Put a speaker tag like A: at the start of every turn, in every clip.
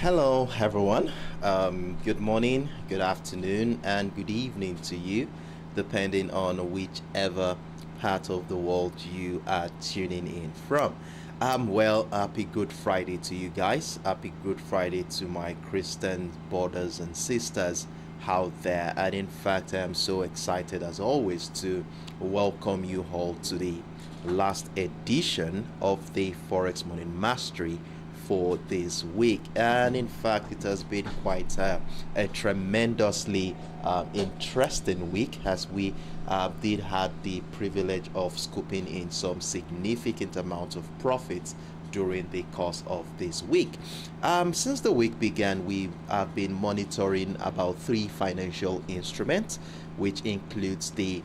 A: Hello, everyone. Good morning, good afternoon, and good evening to you, depending on whichever part of the world you are tuning in from. Happy Good Friday to you guys. Happy Good Friday to my Christian brothers and sisters out there. And in fact, I am so excited as always to welcome you all to the last edition of the Forex Morning Mastery for this week. And in fact, it has been quite a tremendously interesting week, as we did have the privilege of scooping in some significant amount of profits during the course of this week. Since the week began, we have been monitoring about 3 financial instruments, which includes the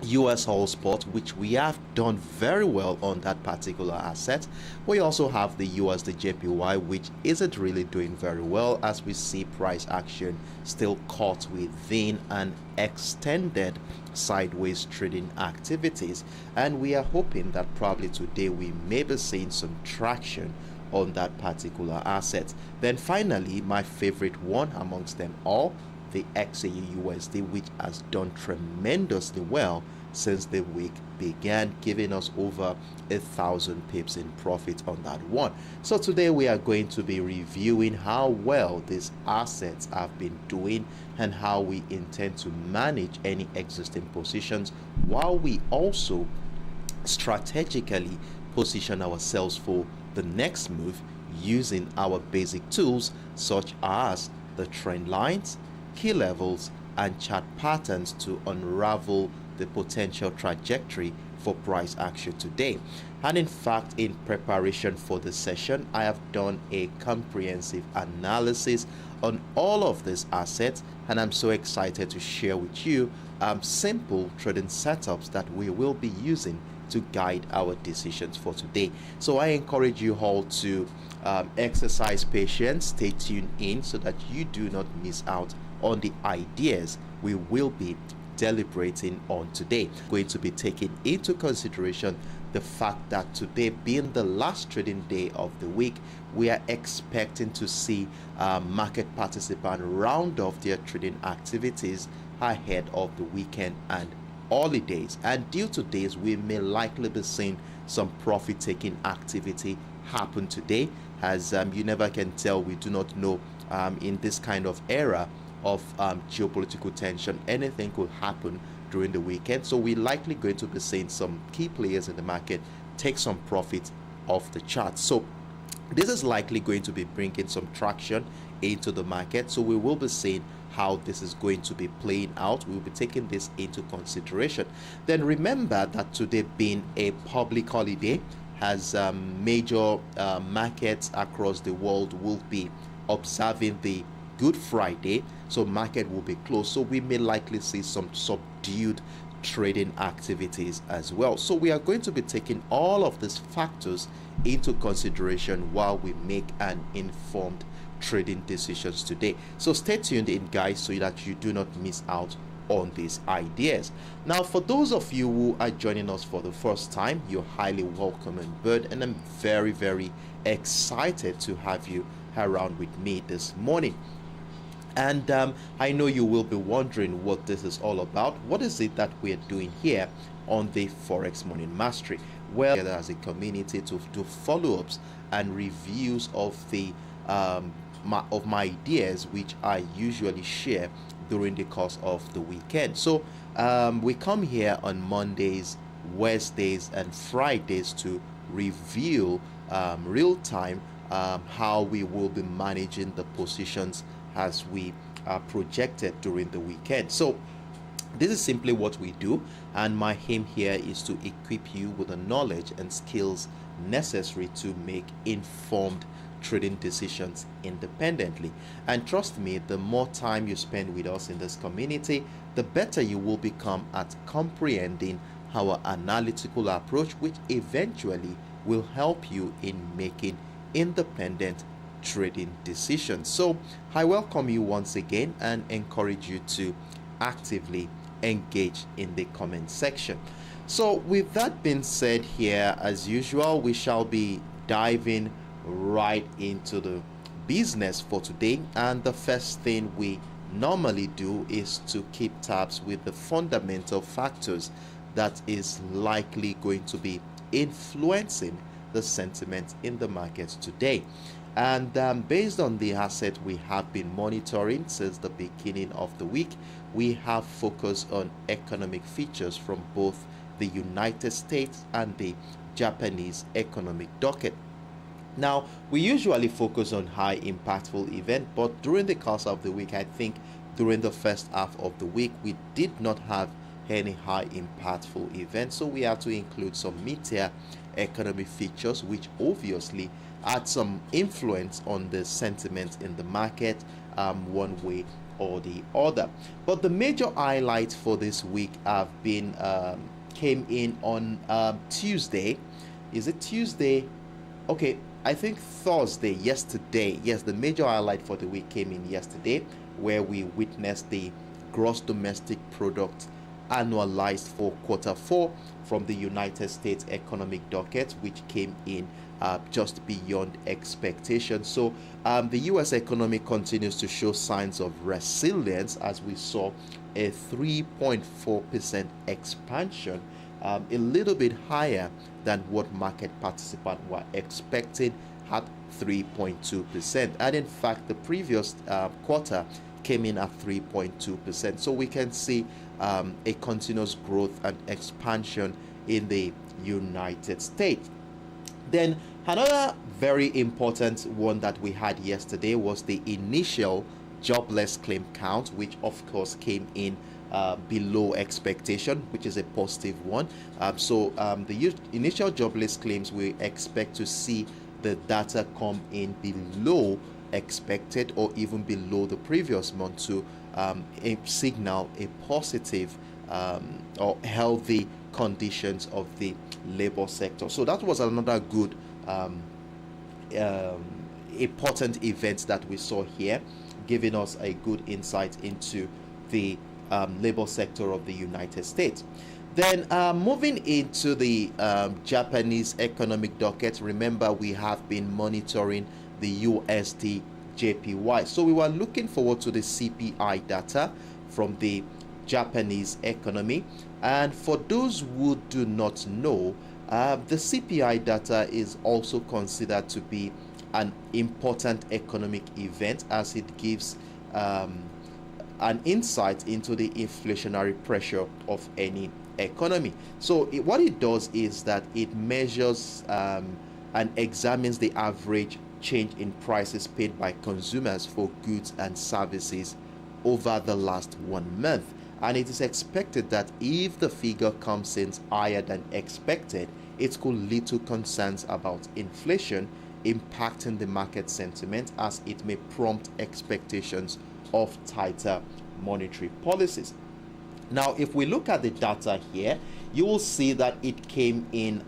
A: USOILSPOT, which we have done very well on that particular asset. We also have the USDJPY, which isn't really doing very well, as we see price action still caught within an extended sideways trading activities, and we are hoping that probably today we may be seeing some traction on that particular asset. Then finally, my favorite one amongst them all, the XAUUSD, which has done tremendously well since the week began, giving us over 1,000 pips in profit on that one. So today we are going to be reviewing how well these assets have been doing and how we intend to manage any existing positions, while we also strategically position ourselves for the next move using our basic tools such as the trend lines, key levels, and chart patterns to unravel the potential trajectory for price action today. And in fact, in preparation for the session, I have done a comprehensive analysis on all of these assets, and I'm so excited to share with you simple trading setups that we will be using to guide our decisions for today. So I encourage you all to exercise patience, stay tuned in so that you do not miss out on the ideas we will be deliberating on today. Going to be taking into consideration the fact that today being the last trading day of the week, we are expecting to see market participants round off their trading activities ahead of the weekend and holidays. And due to this, we may likely be seeing some profit-taking activity happen today, as you never can tell. We do not know in this kind of era of geopolitical tension, anything could happen during the weekend. So we're likely going to be seeing some key players in the market take some profits off the chart. So this is likely going to be bringing some traction into the market. So we will be seeing how this is going to be playing out. We will be taking this into consideration. Then remember that today being a public holiday, as major markets across the world will be observing the Good Friday, so market will be closed. So we may likely see some subdued trading activities as well. So we are going to be taking all of these factors into consideration while we make an informed trading decisions today. So stay tuned in, guys, so that you do not miss out on these ideas. Now, for those of you who are joining us for the first time, you're highly welcome on board, and I'm very, very excited to have you around with me this morning. And I know you will be wondering what this is all about. What is it that we're doing here on the Forex Morning Mastery? Well, together as a community to do follow-ups and reviews of the of my ideas, which I usually share during the course of the weekend. So we come here on Mondays, Wednesdays, and Fridays to review real time how we will be managing the positions as we projected during the weekend. So this is simply what we do, and my aim here is to equip you with the knowledge and skills necessary to make informed trading decisions independently. And trust me, the more time you spend with us in this community, the better you will become at comprehending our analytical approach, which eventually will help you in making independent trading decisions. So I welcome you once again and encourage you to actively engage in the comment section. So with that being said, here as usual, we shall be diving right into the business for today, and the first thing we normally do is to keep tabs with the fundamental factors that is likely going to be influencing the sentiment in the markets today. And based on the asset we have been monitoring since the beginning of the week, we have focused on economic features from both the United States and the Japanese economic docket. Now, we usually focus on high impactful event, but during the course of the week, I think during the first half of the week, we did not have any high impactful events, so we had to include some mid-tier economic features which obviously had some influence on the sentiment in the market, one way or the other. But the major highlights for this week have been came in on Tuesday. Is it Tuesday? Okay, I think Thursday, yesterday. Yes, the major highlight for the week came in yesterday, where we witnessed the gross domestic product annualized for quarter 4 from the United States economic docket, which came in just beyond expectation. So the US economy continues to show signs of resilience, as we saw a 3.4% expansion, a little bit higher than what market participants were expecting at 3.2%. And in fact, the previous quarter came in at 3.2%. So we can see a continuous growth and expansion in the United States. Then another very important one that we had yesterday was the initial jobless claim count, which of course came in below expectation, which is a positive one. So the initial jobless claims, we expect to see the data come in below expected or even below the previous month to signal a positive or healthy conditions of the labor sector. So that was another good important event that we saw here, giving us a good insight into the labor sector of the United States. Then moving into the Japanese economic docket, remember we have been monitoring the USDJPY. So we were looking forward to the CPI data from the Japanese economy. And for those who do not know, the CPI data is also considered to be an important economic event, as it gives an insight into the inflationary pressure of any economy. So what it does is that it measures and examines the average change in prices paid by consumers for goods and services over the last 1 month. And it is expected that if the figure comes in higher than expected, it could lead to concerns about inflation impacting the market sentiment, as it may prompt expectations of tighter monetary policies. Now, if we look at the data here, you will see that it came in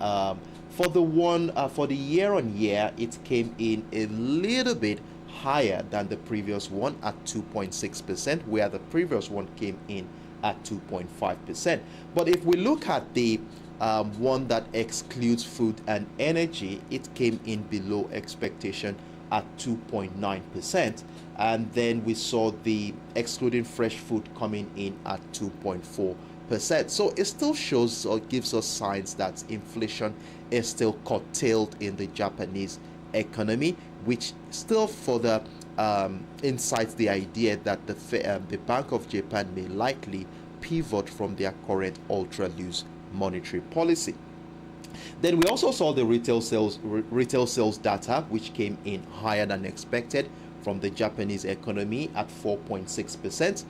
A: for the year on year, it came in a little bit higher than the previous one at 2.6%, where the previous one came in at 2.5%. But if we look at the one that excludes food and energy, it came in below expectation at 2.9%. And then we saw the excluding fresh food coming in at 2.4%. So it still shows or gives us signs that inflation is still curtailed in the Japanese economy, which still further incites the idea that the Bank of Japan may likely pivot from their current ultra loose monetary policy. Then we also saw the retail sales data, which came in higher than expected from the Japanese economy at 4.6%,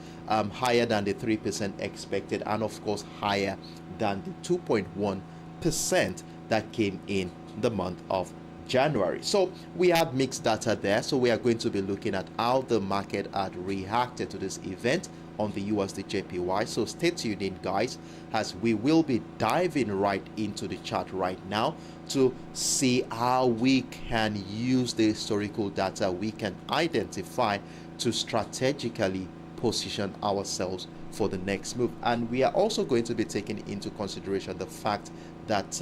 A: higher than the 3% expected, and of course higher than the 2.1% that came in the month of January. So we have mixed data there. So we are going to be looking at how the market had reacted to this event on the USDJPY. So stay tuned in, guys, as we will be diving right into the chart right now to see how we can use the historical data we can identify to strategically position ourselves for the next move. And we are also going to be taking into consideration the fact that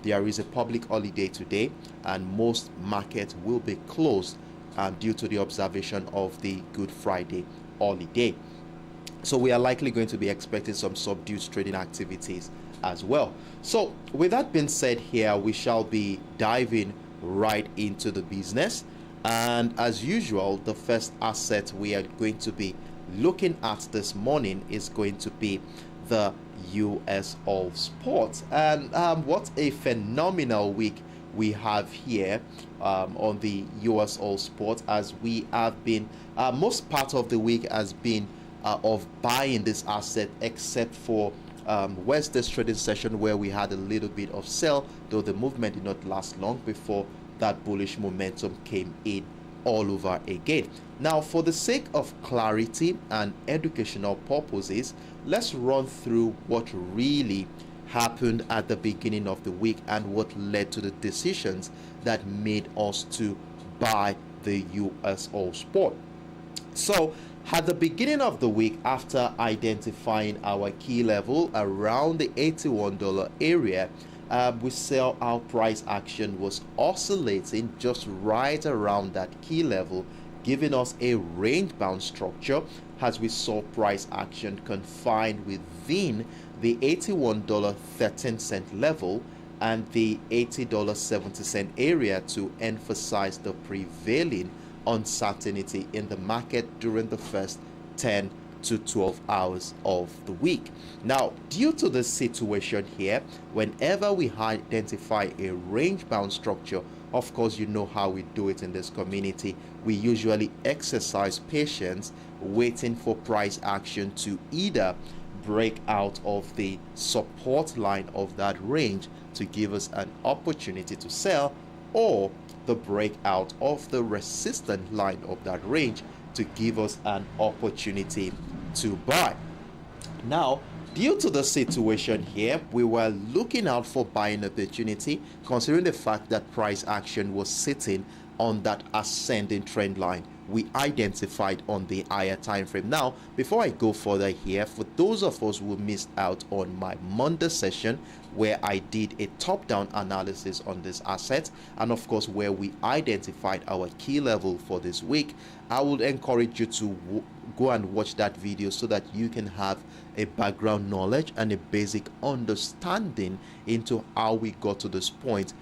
A: there is a public holiday today, and most markets will be closed due to the observation of the Good Friday holiday. So we are likely going to be expecting some subdued trading activities as well. So with that being said, here we shall be diving right into the business. And as usual, the first asset we are going to be looking at this morning is going to be the USOILSPOT. And what a phenomenal week we have here on the USOILSPOT, as we have been most part of the week has been of buying this asset, except for Wednesday's trading session, where we had a little bit of sell, though the movement did not last long before that bullish momentum came in all over again. Now, for the sake of clarity and educational purposes, let's run through what really happened at the beginning of the week and what led to the decisions that made us to buy the USOILSPOT. So at the beginning of the week, after identifying our key level around the $81 area, we saw our price action was oscillating just right around that key level, giving us a range bound structure, as we saw price action confined within the $81.13 level and the $80.70 area, to emphasize the prevailing uncertainty in the market during the first 10 to 12 hours of the week. Now, due to the situation here, whenever we identify a range bound structure, of course, you know how we do it in this community. We usually exercise patience, waiting for price action to either break out of the support line of that range to give us an opportunity to sell, or the breakout of the resistance line of that range to give us an opportunity to buy. Now, due to the situation here, we were looking out for buying opportunity, considering the fact that price action was sitting on that ascending trend line we identified on the higher time frame. Now, before I go further here, for those of us who missed out on my Monday session, where I did a top-down analysis on this asset, and of course where we identified our key level for this week, I would encourage you to go and watch that video so that you can have a background knowledge and a basic understanding into how we got to this point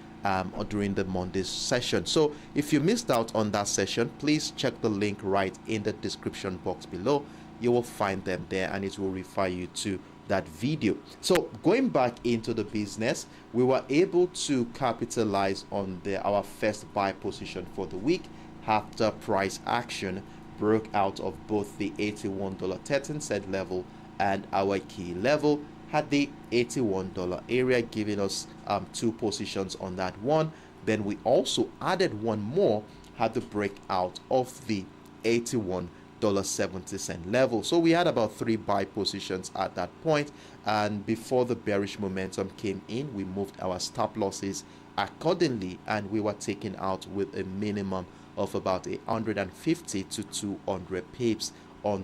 A: during the Monday session. So if you missed out on that session, please check the link right in the description box below. You will find them there and it will refer you to that video. So going back into the business, we were able to capitalize on our first buy position for the week after price action broke out of both the $81.13 level and our key level at the $81 area, giving us two positions on that one. Then we also added one more at the breakout of the $81.70 level. So we had about 3 buy positions at that point, and before the bearish momentum came in, we moved our stop losses accordingly, and we were taken out with a minimum of about 150 to 200 pips on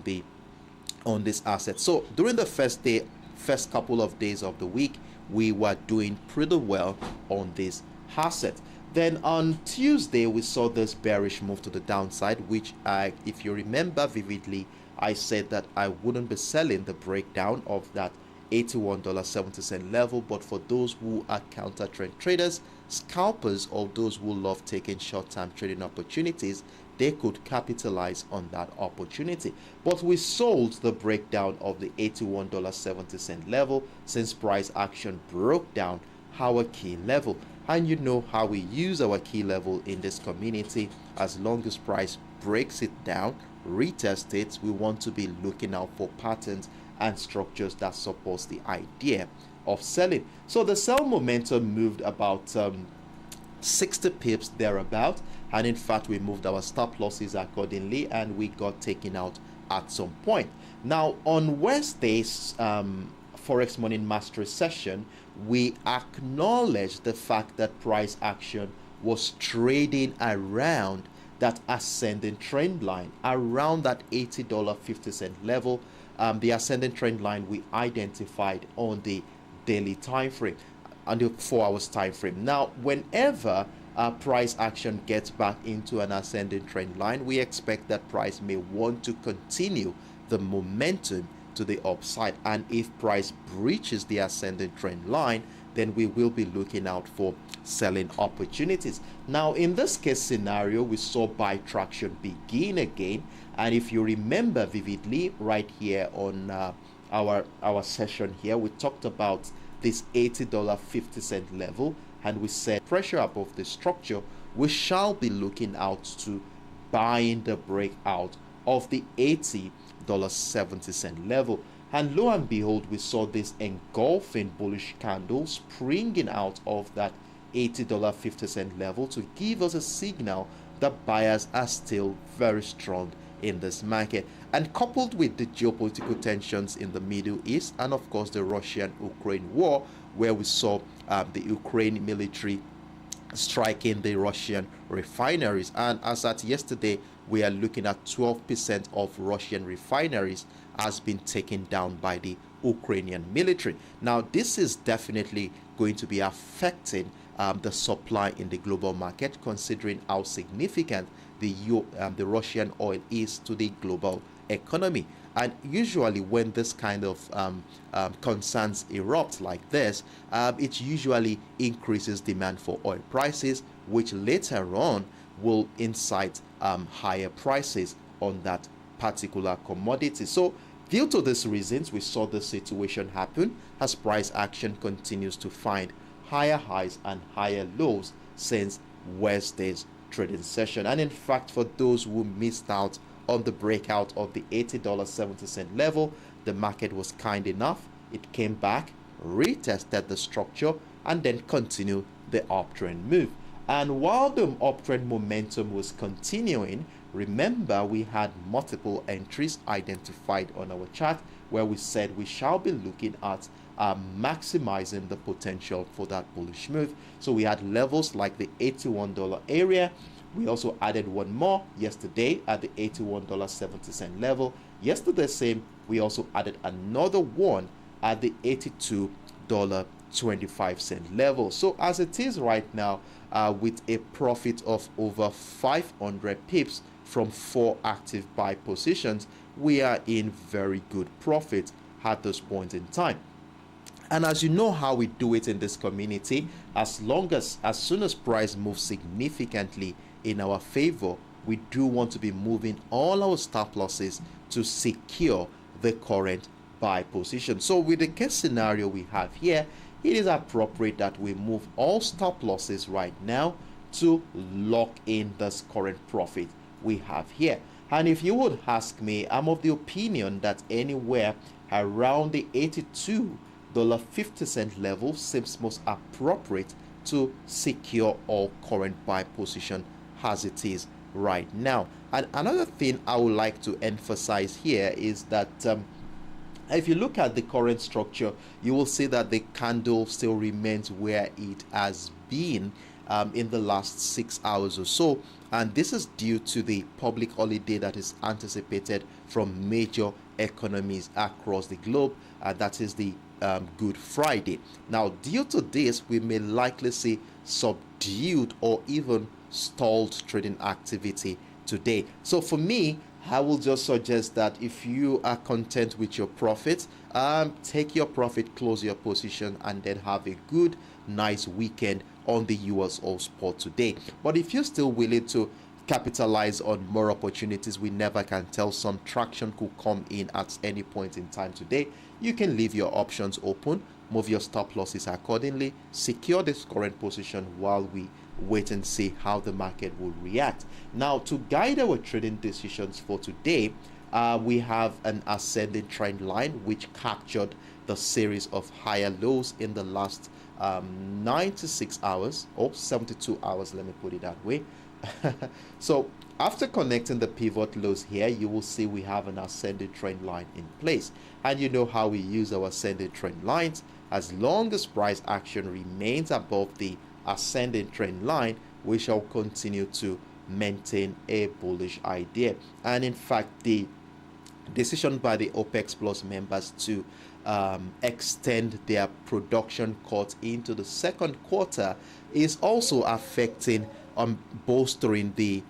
A: this asset. So during the first couple of days of the week, we were doing pretty well on this asset. Then on Tuesday, we saw this bearish move to the downside, which if you remember vividly, I said that I wouldn't be selling the breakdown of that $81.70 level. But for those who are counter trend traders, scalpers, or those who love taking short-term trading opportunities, they could capitalize on that opportunity. But we sold the breakdown of the $81.70 level since price action broke down our key level. And you know how we use our key level in this community. As long as price breaks it down, retest it, we want to be looking out for patterns and structures that supports the idea of selling. So the sell momentum moved about 60 pips thereabout, and in fact we moved our stop losses accordingly, and we got taken out at some point. Now on Wednesday's Forex Morning Mastery session, we acknowledged the fact that price action was trading around that ascending trend line, around that $80.50 level, the ascending trend line we identified on the daily time frame and the 4 hours time frame. Now, whenever price action gets back into an ascending trend line, we expect that price may want to continue the momentum to the upside. And if price breaches the ascending trend line, then we will be looking out for selling opportunities. Now, in this case scenario, we saw buy traction begin again. And if you remember vividly, right here on our session here, we talked about this $80.50 level, and we said pressure above the structure, we shall be looking out to buying the breakout of the $80.70 level. And lo and behold, we saw this engulfing bullish candle springing out of that $80.50 level to give us a signal that buyers are still very strong in this market. And coupled with the geopolitical tensions in the Middle East, and of course the Russian-Ukraine war, where we saw the Ukraine military striking the Russian refineries, and as at yesterday we are looking at 12% of Russian refineries has been taken down by the Ukrainian military. Now this is definitely going to be affecting the supply in the global market, considering how significant the Russian oil is to the global economy. And usually when this kind of concerns erupt like this, it usually increases demand for oil prices, which later on will incite higher prices on that particular commodity. So due to these reasons, we saw this situation happen as price action continues to find higher highs and higher lows since Wednesday's trading session. And in fact, for those who missed out on the breakout of the $80.70 level, the market was kind enough. It came back, retested the structure, and then continued the uptrend move. And while the uptrend momentum was continuing, remember we had multiple entries identified on our chart where we said we shall be looking at maximizing the potential for that bullish move. So we had levels like the $81 area. We also added one more yesterday at the $81.70 level. Yesterday same, we also added another one at the $82.25 level. So as it is right now, with a profit of over 500 pips from 4 active buy positions, we are in very good profit at this point in time. And as you know how we do it in this community, as soon as price moves significantly in our favor, we do want to be moving all our stop losses to secure the current buy position. So with the case scenario we have here, it is appropriate that we move all stop losses right now to lock in this current profit we have here. And if you would ask me, I'm of the opinion that anywhere around the $82.50 level seems most appropriate to secure all current buy position as it is right now. And another thing I would like to emphasize here is that if you look at the current structure, you will see that the candle still remains where it has been in the last 6 hours or so, and this is due to the public holiday that is anticipated from major economies across the globe, and that is the Good Friday. Now due to this, we may likely see subdued or even stalled trading activity today. So for me, I will just suggest that if you are content with your profits, take your profit, close your position, and then have a good, nice weekend on the USOILSPOT today. But if you're still willing to capitalize on more opportunities, we never can tell, some traction could come in at any point in time today. You can leave your options open, move your stop losses accordingly, secure this current position while we wait and see how the market will react. Now, to guide our trading decisions for today, we have an ascending trend line which captured the series of higher lows in the last 96 hours or 72 hours, let me put it that way. So after connecting the pivot lows here, you will see we have an ascending trend line in place, and you know how we use our ascending trend lines. As long as price action remains above the ascending trend line, we shall continue to maintain a bullish idea. And in fact, the decision by the OPEC Plus members to extend their production cuts into the second quarter is also affecting bolstering the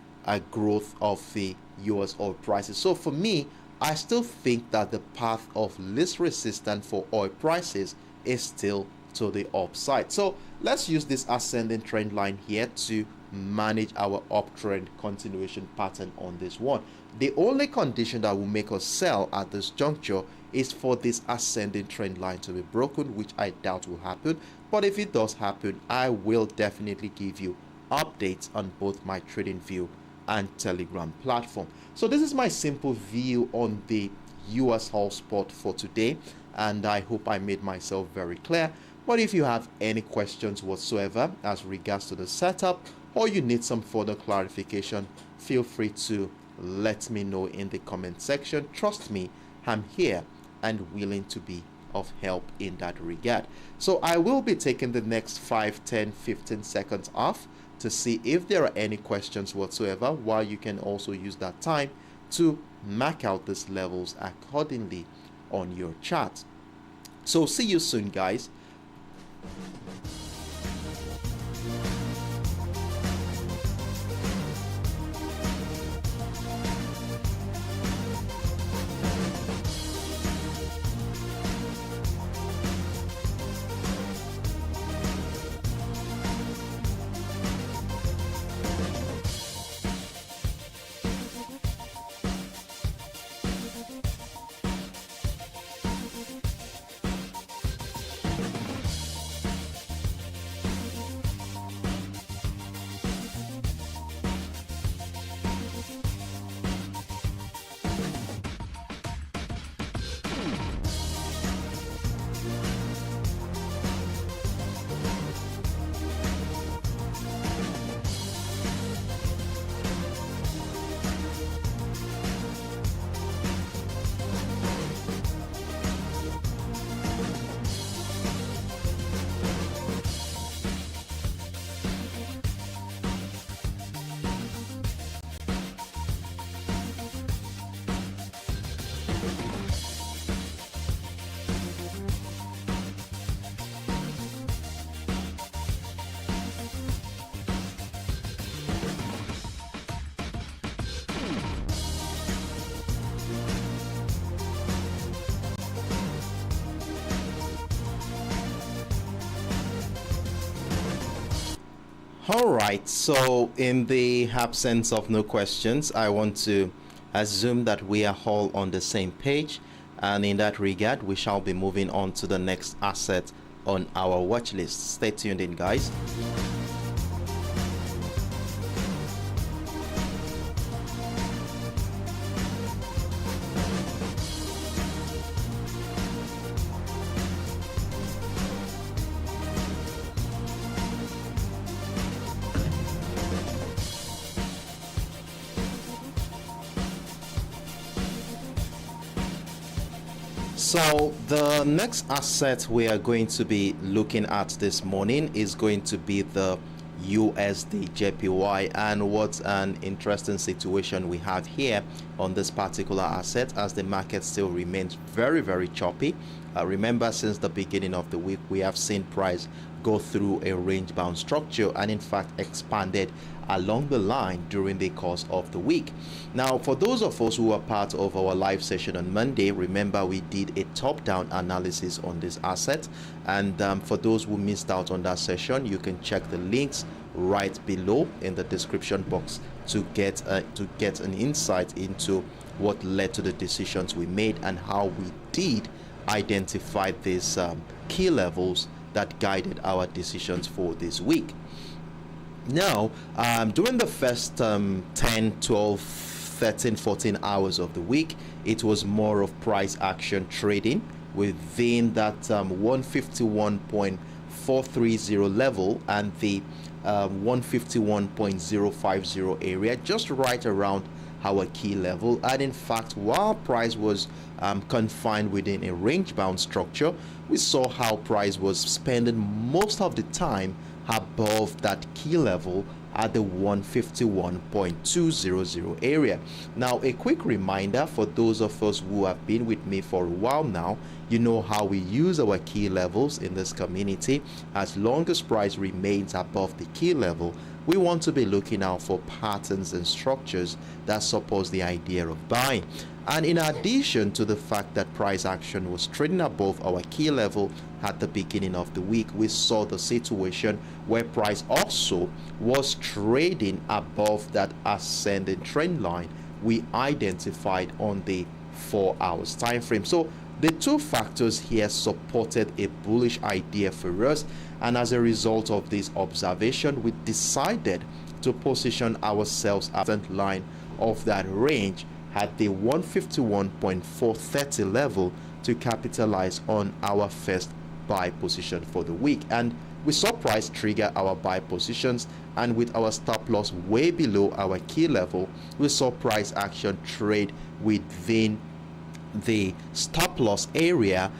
A: growth of the US oil prices. So for me, I still think that the path of least resistance for oil prices is still to the upside. So let's use this ascending trend line here to manage our uptrend continuation pattern on this one. The only condition that will make us sell at this juncture is for this ascending trend line to be broken, which I doubt will happen. But if it does happen, I will definitely give you updates on both my TradingView and Telegram platform. So this is my simple view on the USOILSPOT for today, and I hope I made myself very clear. But if you have any questions whatsoever as regards to the setup, or you need some further clarification, feel free to let me know in the comment section. Trust me, I'm here and willing to be of help in that regard. So I will be taking the next 5, 10, 15 seconds off to see if there are any questions whatsoever, while you can also use that time to mark out these levels accordingly on your chart. So see you soon, guys. All right, so in the absence of no questions, I want to assume that we are all on the same page, and in that regard, we shall be moving on to the next asset on our watch list. Stay tuned in, guys. So the next asset we are going to be looking at this morning is going to be the USDJPY, and what an interesting situation we have here on this particular asset, as the market still remains very choppy. Remember, since the beginning of the week, we have seen price go through a range bound structure and in fact expanded along the line during the course of the week. Now, for those of us who are part of our live session on Monday, remember we did a top-down analysis on this asset, and for those who missed out on that session, you can check the links right below in the description box to get an insight into what led to the decisions we made and how we did identify these key levels that guided our decisions for this week. Now, during the first 10, 12, 13, 14 hours of the week, it was more of price action trading within that 151.430 level and the 151.050 area, just right around our key level. And in fact, while price was confined within a range bound structure, we saw how price was spending most of the time above that key level at the 151.200 area. Now, a quick reminder for those of us who have been with me for a while now, you know how we use our key levels in this community. As long as price remains above the key level, we want to be looking out for patterns and structures that support the idea of buying. And in addition to the fact that price action was trading above our key level at the beginning of the week, we saw the situation where price also was trading above that ascending trend line we identified on the 4 hours time frame. So the two factors here supported a bullish idea for us, and as a result of this observation, we decided to position ourselves at the line of that range at the 151.430 level to capitalize on our first buy position for the week. And we saw price trigger our buy positions, and with our stop loss way below our key level, we saw price action trade within the stop loss area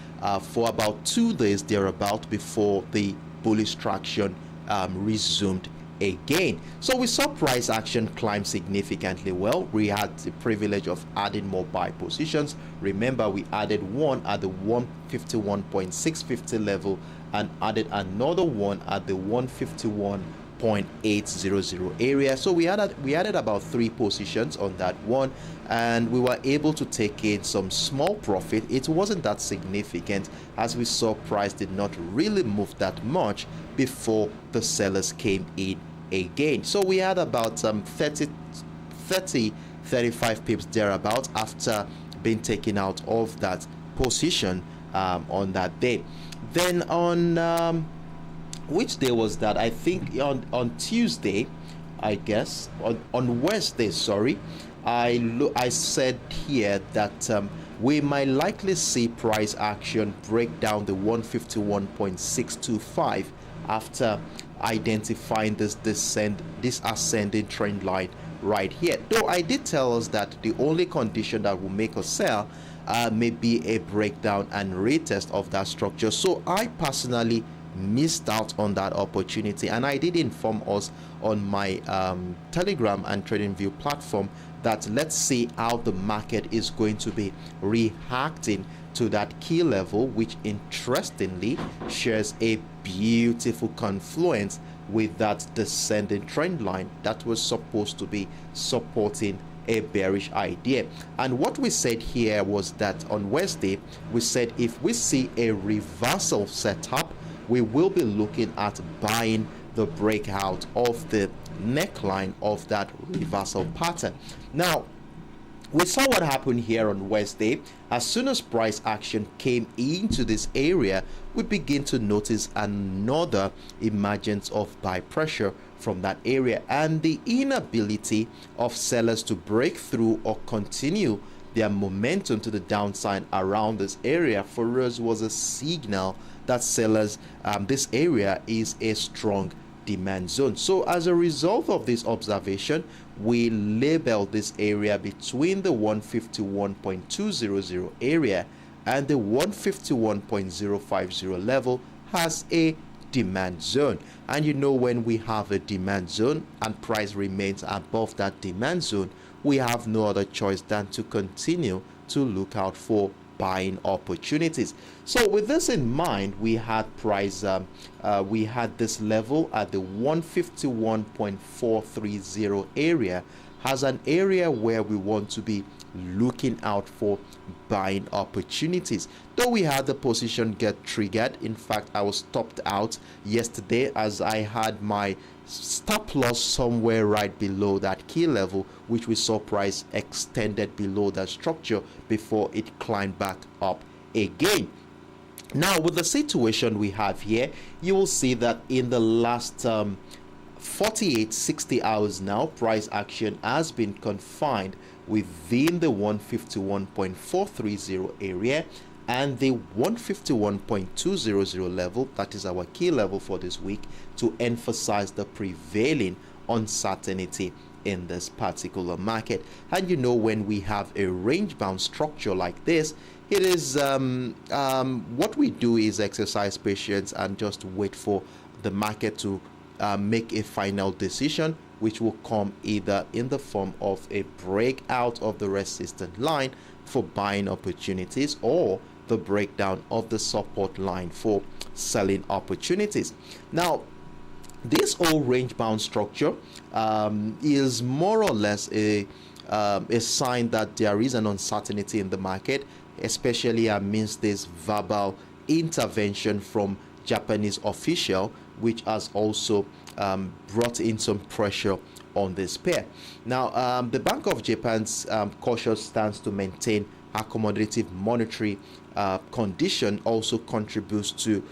A: for about 2 days thereabout before the bullish traction resumed again. So we saw price action climb significantly. Well, we had the privilege of adding more buy positions. Remember, we added one at the 151.650 level and added another one at the 151.800 area. So we added about 3 positions on that one, and we were able to take in some small profit. It wasn't that significant, as we saw price did not really move that much before the sellers came in again. So we had about 35 pips thereabout after being taken out of that position on that day. Then on which day was that? I think on Tuesday, I guess, on Wednesday, sorry, I said here that we might likely see price action break down the 151.625 after identifying this ascending trend line right here. Though I did tell us that the only condition that will make us sell may be a breakdown and retest of that structure. So I personally missed out on that opportunity, and I did inform us on my Telegram and TradingView platform that let's see how the market is going to be reacting to that key level, which interestingly shares a beautiful confluence with that descending trend line that was supposed to be supporting a bearish idea. And what we said here was that on Wednesday, we said if we see a reversal setup, we will be looking at buying the breakout of the neckline of that reversal pattern. Now, we saw what happened here on Wednesday. As soon as price action came into this area, we begin to notice another emergence of buy pressure from that area, and the inability of sellers to break through or continue their momentum to the downside around this area for us was a signal that sellers, this area is a strong demand zone. So as a result of this observation, we labeled this area between the 151.200 area and the 151.050 level as a demand zone. And you know, when we have a demand zone and price remains above that demand zone, we have no other choice than to continue to look out for buying opportunities. So with this in mind, we had price we had this level at the 151.430 area as an area where we want to be looking out for buying opportunities. Though we had the position get triggered, in fact I was stopped out yesterday as I had my stop loss somewhere right below that key level, which we saw price extended below that structure before it climbed back up again. Now, with the situation we have here, you will see that in the last 60 hours now, price action has been confined within the 151.430 area and the 151.200 level, that is our key level for this week, to emphasize the prevailing uncertainty in this particular market. And you know, when we have a range bound structure like this, it is what we do is exercise patience and just wait for the market to make a final decision, which will come either in the form of a breakout of the resistance line for buying opportunities, or the breakdown of the support line for selling opportunities. Now, this whole range bound structure is more or less a sign that there is an uncertainty in the market, especially amidst this verbal intervention from Japanese official, which has also brought in some pressure on this pair. Now, the Bank of Japan's cautious stance to maintain accommodative monetary condition also contributes to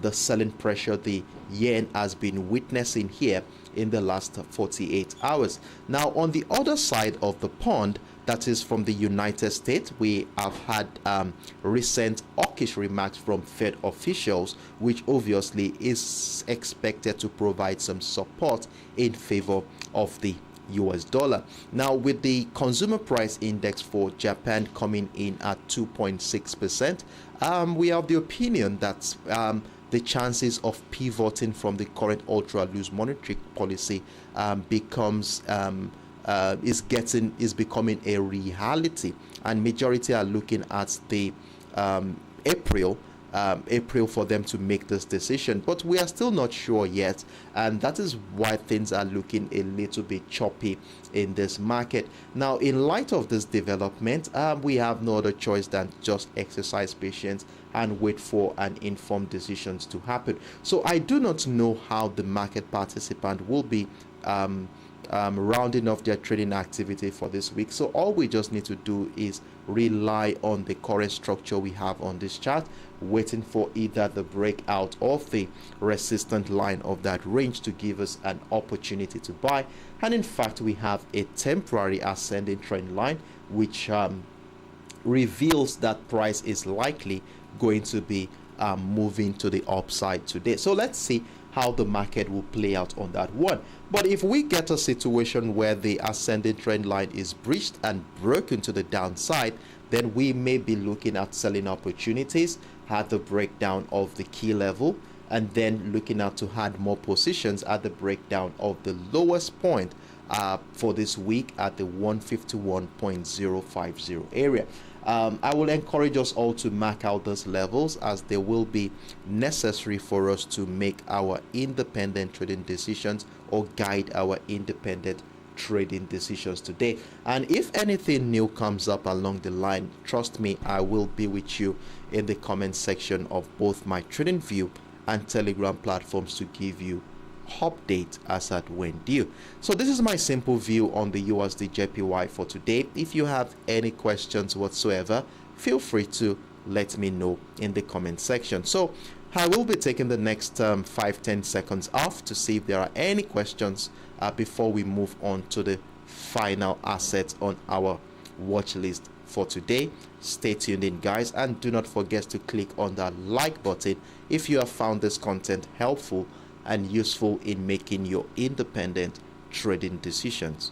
A: the selling pressure the yen has been witnessing here in the last 48 hours. Now, on the other side of the pond, that is from the United States, we have had recent hawkish remarks from Fed officials, which obviously is expected to provide some support in favor of the US dollar. Now, with the consumer price index for Japan coming in at 2.6%, we have the opinion that the chances of pivoting from the current ultra loose monetary policy is becoming a reality, and majority are looking at the April for them to make this decision, but we are still not sure yet, and that is why things are looking a little bit choppy in this market. Now, in light of this development, we have no other choice than just exercise patience and wait for an informed decisions to happen. So I do not know how the market participant will be rounding off their trading activity for this week. So all we just need to do is rely on the current structure we have on this chart, waiting for either the breakout of the resistant line of that range to give us an opportunity to buy. And in fact, we have a temporary ascending trend line, which reveals that price is likely going to be moving to the upside today. So let's see how the market will play out on that one. But if we get a situation where the ascending trend line is breached and broken to the downside, then we may be looking at selling opportunities at the breakdown of the key level, and then looking at to add more positions at the breakdown of the lowest point for this week at the 151.050 area. I will encourage us all to mark out those levels, as they will be necessary for us to make our independent trading decisions or guide our independent trading decisions today. And if anything new comes up along the line, trust me, I will be with you in the comment section of both my Trading View and Telegram platforms to give you update as at when due. So this is my simple view on the USDJPY for today. If you have any questions whatsoever, feel free to let me know in the comment section. So I will be taking the next 5-10 seconds off to see if there are any questions before we move on to the final assets on our watch list for today. Stay tuned in, guys, and do not forget to click on that like button if you have found this content helpful and useful in making your independent trading decisions.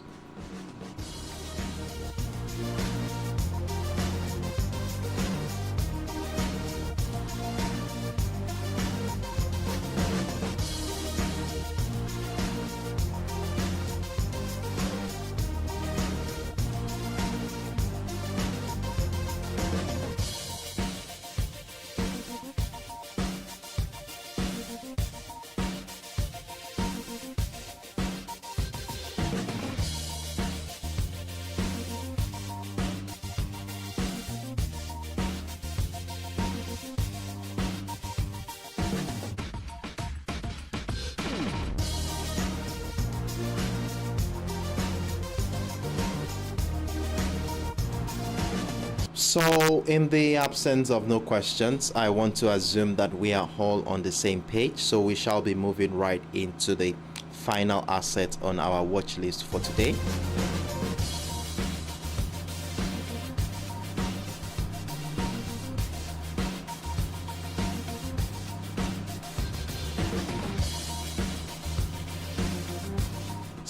A: So in the absence of no questions, I want to assume that we are all on the same page. So we shall be moving right into the final asset on our watch list for today.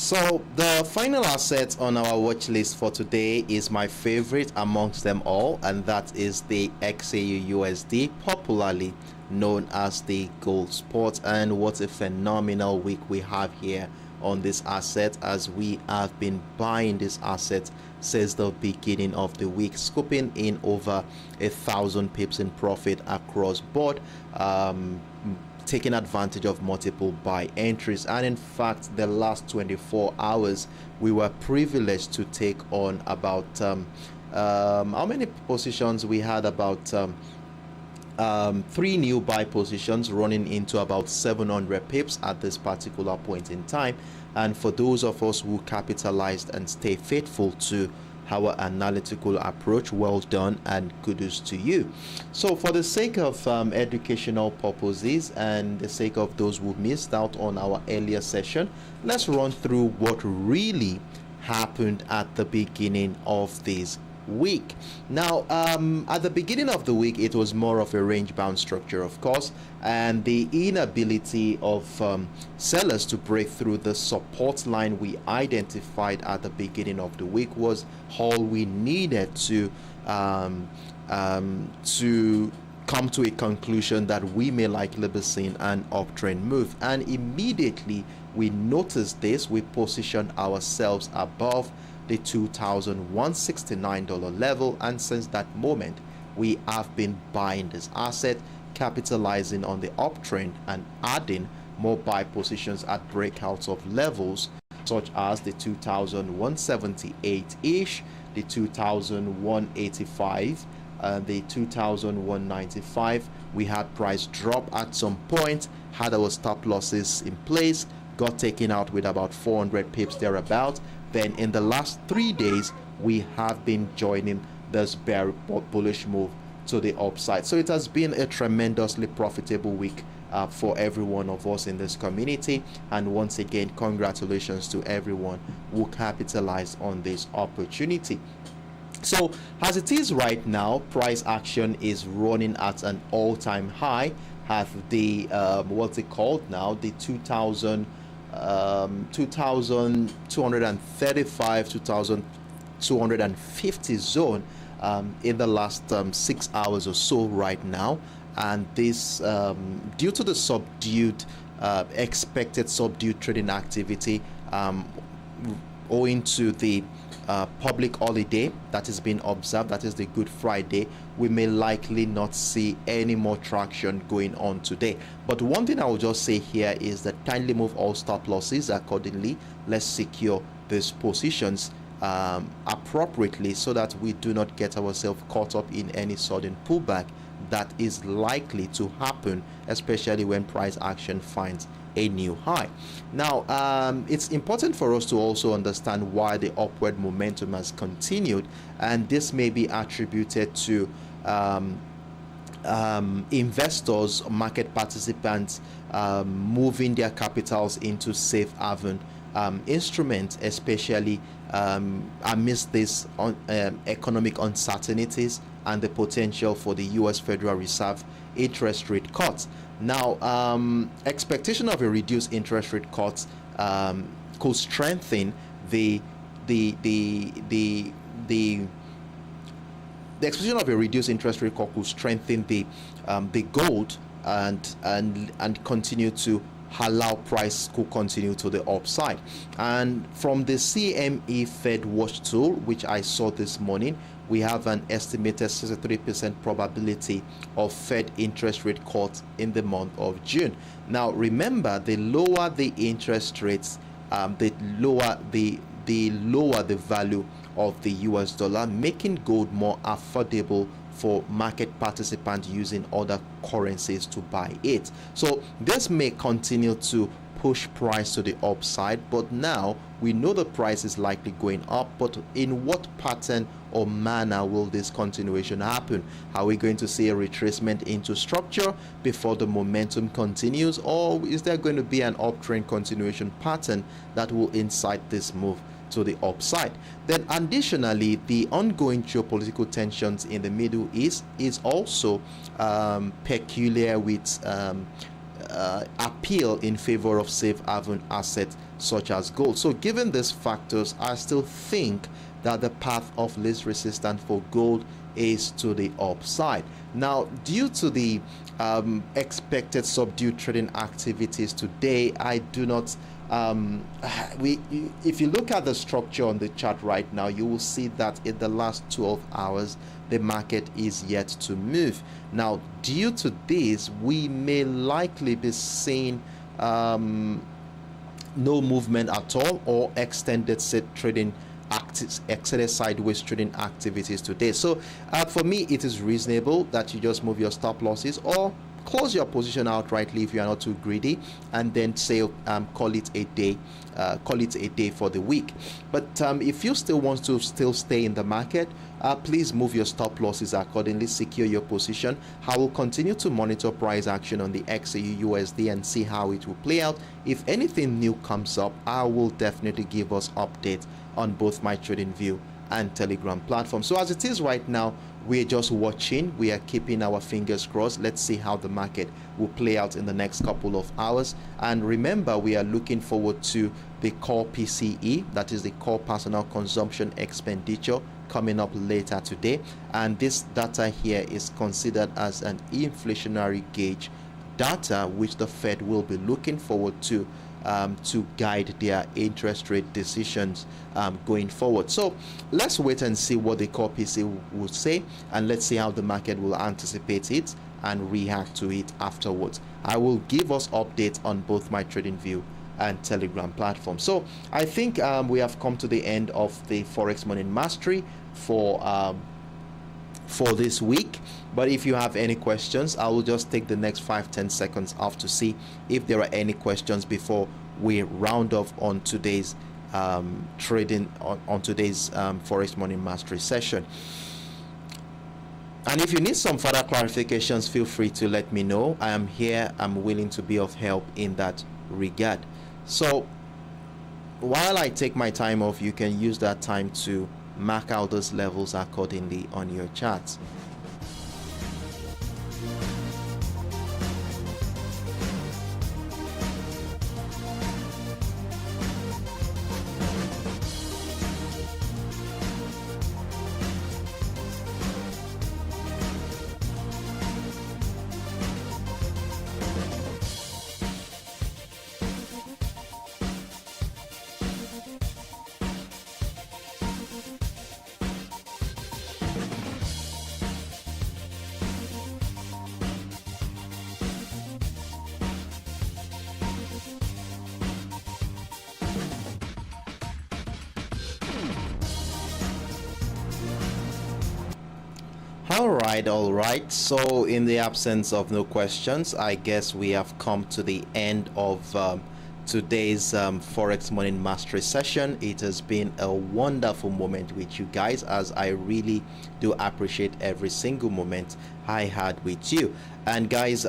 A: So the final asset on our watch list for today is my favorite amongst them all, and that is the XAUUSD, popularly known as the gold spot. And what a phenomenal week we have here on this asset, as we have been buying this asset since the beginning of the week, scooping in over 1,000 pips in profit across board, taking advantage of multiple buy entries. And in fact, the last 24 hours we were privileged to take on about how many positions we had? About 3 new buy positions running into about 700 pips at this particular point in time. And for those of us who capitalized and stay faithful to our analytical approach, well done and kudos to you. So for the sake of educational purposes and the sake of those who missed out on our earlier session, let's run through what really happened at the beginning of this week. Now, at the beginning of the week, it was more of a range bound structure, of course, and the inability of sellers to break through the support line we identified at the beginning of the week was all we needed to come to a conclusion that we may likely be seeing an uptrend move. And immediately we noticed this, we positioned ourselves above the $2,169 level, and since that moment we have been buying this asset, capitalizing on the uptrend and adding more buy positions at breakouts of levels such as the 2,178-ish, the 2,185, the 2,195. We had price drop at some point, had our stop losses in place, got taken out with about 400 pips thereabout. Then in the last 3 days we have been joining this bear bullish move to the upside. So it has been a tremendously profitable week for every one of us in this community, and once again congratulations to everyone who capitalized on this opportunity. So as it is right now, price action is running at an all-time high at the what's it called now, the 2,235, 2,250 zone in the last 6 hours or so right now. And this due to the expected subdued trading activity, owing to the public holiday that is being observed, that is the Good Friday, we may likely not see any more traction going on today. But one thing I will just say here is that kindly move all stop losses accordingly. Let's secure these positions appropriately so that we do not get ourselves caught up in any sudden pullback that is likely to happen, especially when price action finds a new high. Now, it's important for us to also understand why the upward momentum has continued, and this may be attributed to investors, market participants moving their capitals into safe haven instruments, especially amidst this economic uncertainties and the potential for the US Federal Reserve interest rate cuts. Now, expectation of a reduced interest rate cuts could strengthen the expectation of a reduced interest rate cut could strengthen the gold and continue to allow price could continue to the upside. And from the CME Fed Watch tool, which I saw this morning, we have an estimated 63% probability of Fed interest rate cuts in the month of June. Now, remember, the lower the interest rates, the lower the value of the US dollar, making gold more affordable for market participants using other currencies to buy it. So this may continue to push price to the upside, but now we know the price is likely going up. But in what pattern or manner will this continuation happen? Are we going to see a retracement into structure before the momentum continues, or is there going to be an uptrend continuation pattern that will incite this move to the upside? Then additionally, the ongoing geopolitical tensions in the Middle East is also peculiar with appeal in favor of safe haven assets such as gold. So given these factors, I still think that the path of least resistance for gold is to the upside. Now, due to the expected subdued trading activities today, I do not if you look at the structure on the chart right now, you will see that in the last 12 hours the market is yet to move. Now, due to this, we may likely be seeing no movement at all, or extended set trading extended sideways trading activities today. So for me, it is reasonable that you just move your stop losses or close your position outrightly if you are not too greedy, and then say call it a day for the week. But if you still want to stay in the market, please move your stop losses accordingly, secure your position. I will continue to monitor price action on the XAUUSD and see how it will play out. If anything new comes up, I will definitely give us updates on both my TradingView and Telegram platform. So as it is right now, we're just watching, we are keeping our fingers crossed. Let's see how the market will play out in the next couple of hours. And remember, we are looking forward to the core PCE, that is the core personal consumption expenditure, coming up later today. And this data here is considered as an inflationary gauge data, which the Fed will be looking forward to guide their interest rate decisions going forward. So let's wait and see what the core PC will say, and let's see how the market will anticipate it and react to it afterwards. I will give us updates on both my TradingView and Telegram platform. So I think we have come to the end of the Forex Morning Mastery for this week. But if you have any questions, I will just take the next 5-10 seconds off to see if there are any questions before we round off on today's trading on today's Forex Morning Mastery session. And if you need some further clarifications, feel free to let me know. I am here. I'm willing to be of help in that regard. So while I take my time off, you can use that time to mark out those levels accordingly on your charts. All right. So in the absence of no questions, I guess we have come to the end of today's Forex Morning Mastery session. It has been a wonderful moment with you guys, as I really do appreciate every single moment I had with you. And guys,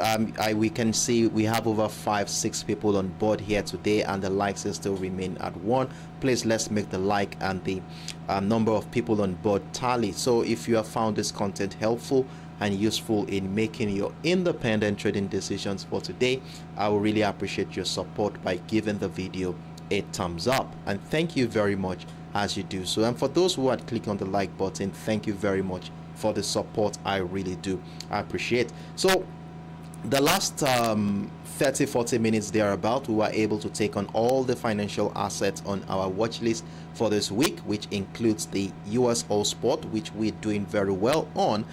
A: we can see we have over 5-6 people on board here today, and the likes still remain at 1. Please, let's make the like and the number of people on board tally. So if you have found this content helpful and useful in making your independent trading decisions for today, I will really appreciate your support by giving the video a thumbs up, and thank you very much as you do so. And for those who had clicked on the like button, thank you very much for the support. I really do appreciate. So the last 30-40 minutes thereabout, we were able to take on all the financial assets on our watch list for this week, which includes the USOILSPOT, which we're doing very well on,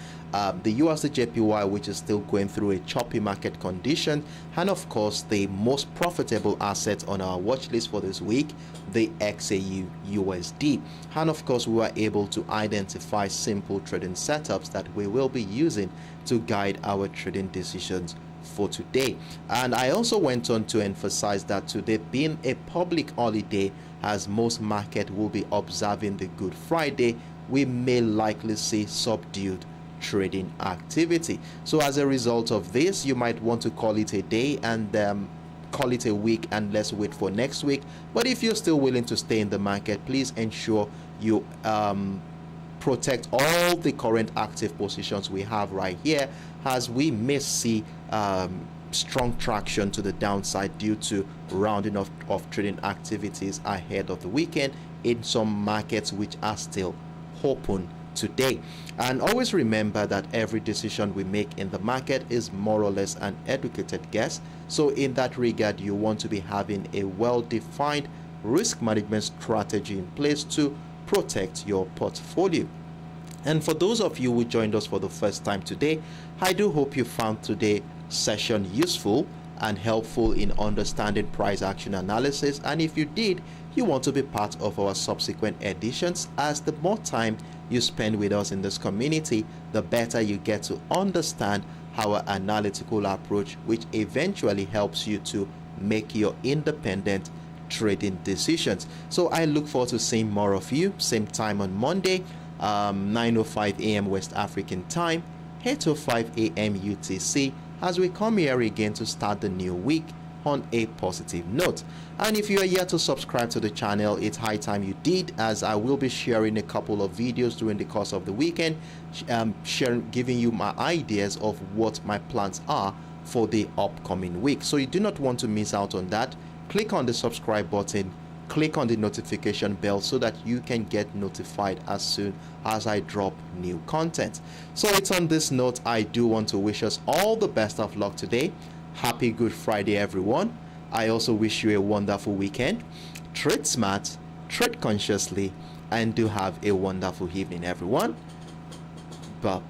A: the USDJPY, which is still going through a choppy market condition, and of course the most profitable asset on our watch list for this week, the XAUUSD. And of course, we were able to identify simple trading setups that we will be using to guide our trading decisions for today. And I also went on to emphasize that today being a public holiday, as most market will be observing the Good Friday, we may likely see subdued trading activity. So as a result of this, you might want to call it a day and call it a week, and let's wait for next week. But if you're still willing to stay in the market, please ensure you protect all the current active positions we have right here, as we may see strong traction to the downside due to rounding off of trading activities ahead of the weekend in some markets which are still open today. And always remember that every decision we make in the market is more or less an educated guess. So in that regard, you want to be having a well-defined risk management strategy in place to protect your portfolio. And for those of you who joined us for the first time today, I do hope you found today's session useful and helpful in understanding price action analysis. And if you did, you want to be part of our subsequent editions, as the more time you spend with us in this community, the better you get to understand our analytical approach, which eventually helps you to make your independent trading decisions. So I look forward to seeing more of you, same time on Monday, 9:05 a.m. West African time, 8:05 a.m. UTC, as we come here again to start the new week on a positive note. And if you are yet to subscribe to the channel, it's high time you did, as I will be sharing a couple of videos during the course of the weekend, giving you my ideas of what my plans are for the upcoming week. So you do not want to miss out on that. Click on the subscribe button, click on the notification bell so that you can get notified as soon as I drop new content. So it's on this note, I do want to wish us all the best of luck today. Happy Good Friday, everyone. I also wish you a wonderful weekend. Trade smart, trade consciously, and do have a wonderful evening, everyone. Bye-bye.